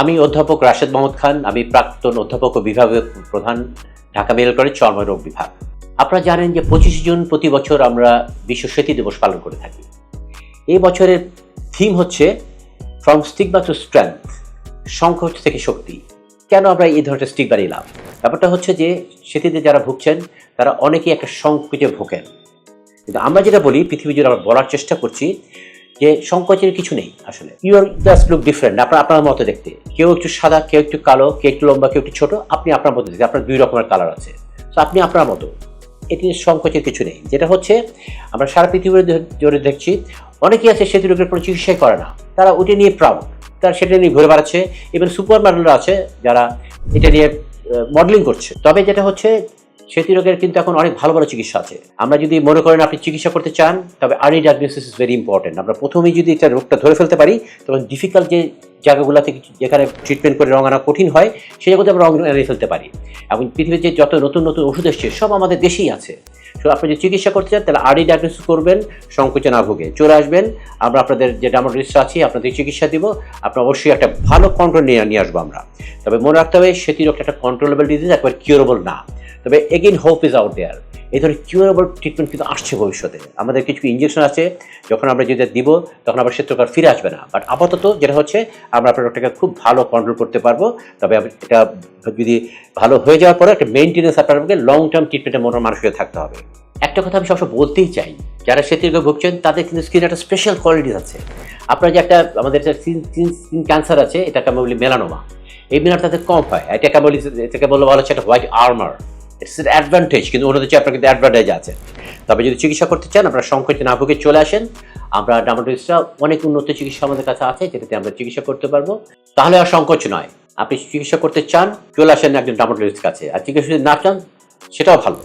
আমি অধ্যাপক রাশেদ মোহাম্মদ খান। আমি প্রাক্তন অধ্যাপক ও বিভাগীয় প্রধান, ঢাকা মেডিকেল কলেজ চর্মরোগ বিভাগ। আপনারা জানেন যে 25 জুন প্রতি বছর আমরা বিশ্ব সেতী দিবস পালন করে থাকি। এই বছরের থিম হচ্ছে ফ্রম স্টিগমা টু স্ট্রেংথ, সংকট থেকে শক্তি। কেন আমরা এই ধরনের স্টিগমা নিলাম? ব্যাপারটা হচ্ছে যে সেতীতে যারা ভুগছেন তারা অনেকেই একটা সংকটে ভোগেন, কিন্তু আমরা যেটা বলি, পৃথিবী জুড়ে আমরা বলার চেষ্টা করছি যে সংকোচের কিছু নেই। আসলে you are just look different. আপনার মতো দেখতে, কেউ একটু সাদা, কেউ একটু কালো, কেউ একটু লম্বা, কেউ একটু ছোট। আপনি আপনার মতো দেখতে, আপনার 2 রকমের কালার আছে। তো আপনি আপনার মতো, এটি সংকোচের কিছু নেই। যেটা হচ্ছে আমরা সারা পৃথিবী জুড়ে দেখছি অনেকেই আছে সেতু রোগের কোনো চিকিৎসাই করে না, তারা ওটা নিয়ে প্রাউড, তারা সেটা নিয়ে ঘুরে বেড়াচ্ছে। ইভেন সুপার মডেলরা আছে যারা এটা নিয়ে মডেলিং করছে। তবে যেটা হচ্ছে সেতু রোগের কিন্তু এখন অনেক ভালো ভালো চিকিৎসা আছে। আমরা যদি মনে করেন আপনি চিকিৎসা করতে চান, তবে early diagnosis is very important. আমরা প্রথমেই যদি এটা রোগটা ধরে ফেলতে পারি, তখন ডিফিকাল্ট যে জায়গাগুলোতে যেখানে ট্রিটমেন্ট করে রং আনা কঠিন হয়, সেই জায়গাতে আমরা রং এনে ফেলতে পারি। এবং পৃথিবীতে যত নতুন নতুন ওষুধ এসছে সব আমাদের দেশেই আছে। তো আপনি যদি চিকিৎসা করতে চান তাহলে আর্লি ডায়াগনোসিস করবেন, সংকোচে না ভুগে চলে আসবেন। আমরা আপনাদের যে ডার্মাটোলজিস্ট আছি আপনাদের চিকিৎসা দিব। আপনার অবশ্যই একটা ভালো কন্ট্রোল নিয়ে আসবো আমরা। তবে মনে রাখতে হবে সেতু রোগটা একটা কন্ট্রোলেবল ডিজিজ, একবার কিউরেবল না। তবে again hope is out there. এই ধরনের কিউরেবল ট্রিটমেন্ট কিন্তু আসছে ভবিষ্যতে। আমাদের কিছু ইঞ্জেকশন আছে, যখন আমরা যদি দিব তখন আবার সেতু রোগ ফিরে আসবে না। বাট আপাতত যেটা হচ্ছে আমরা আপনার রোগটাকে খুব ভালো কন্ট্রোল করতে পারবো। তবে এটা যদি ভালো হয়ে যাওয়ার পরে একটা মেইনটেনেন্স আপনাকে লং টার্ম ট্রিটমেন্টের মনে মানুষকে থাকতে হবে। একটা কথা আমি সবসময় বলতেই চাই, যারা সেতু রোগে ভুগছেন তাদের কিন্তু স্কিনের একটা স্পেশাল কোয়ালিটিস আছে। আপনার যে একটা আমাদের স্কিন ক্যান্সার আছে, এটাকে আমরা বলি মেলানোমা। এই মেলানোমা তাদের কম হয়। এটাকে বলা হচ্ছে একটা white armour. It's an advantage, কিন্তু ওনাদের চেয়ে আপনার কিন্তু অ্যাডভান্টেজ আছে। তবে যদি চিকিৎসা করতে চান, আপনারা সংকোচে না ভুগে চলে আসেন। আমরা ডার্মাটোলজিস্টরা অনেক উন্নত চিকিৎসা আমাদের কাছে আছে, যেটাতে আমরা চিকিৎসা করতে পারবো। তাহলে আর সংকোচ নয়। আপনি চিকিৎসা করতে চান, চলে আসেন একজন ডার্মাটোলজিস্টের কাছে। আর চিকিৎসা যদি না চান, সেটাও ভালো।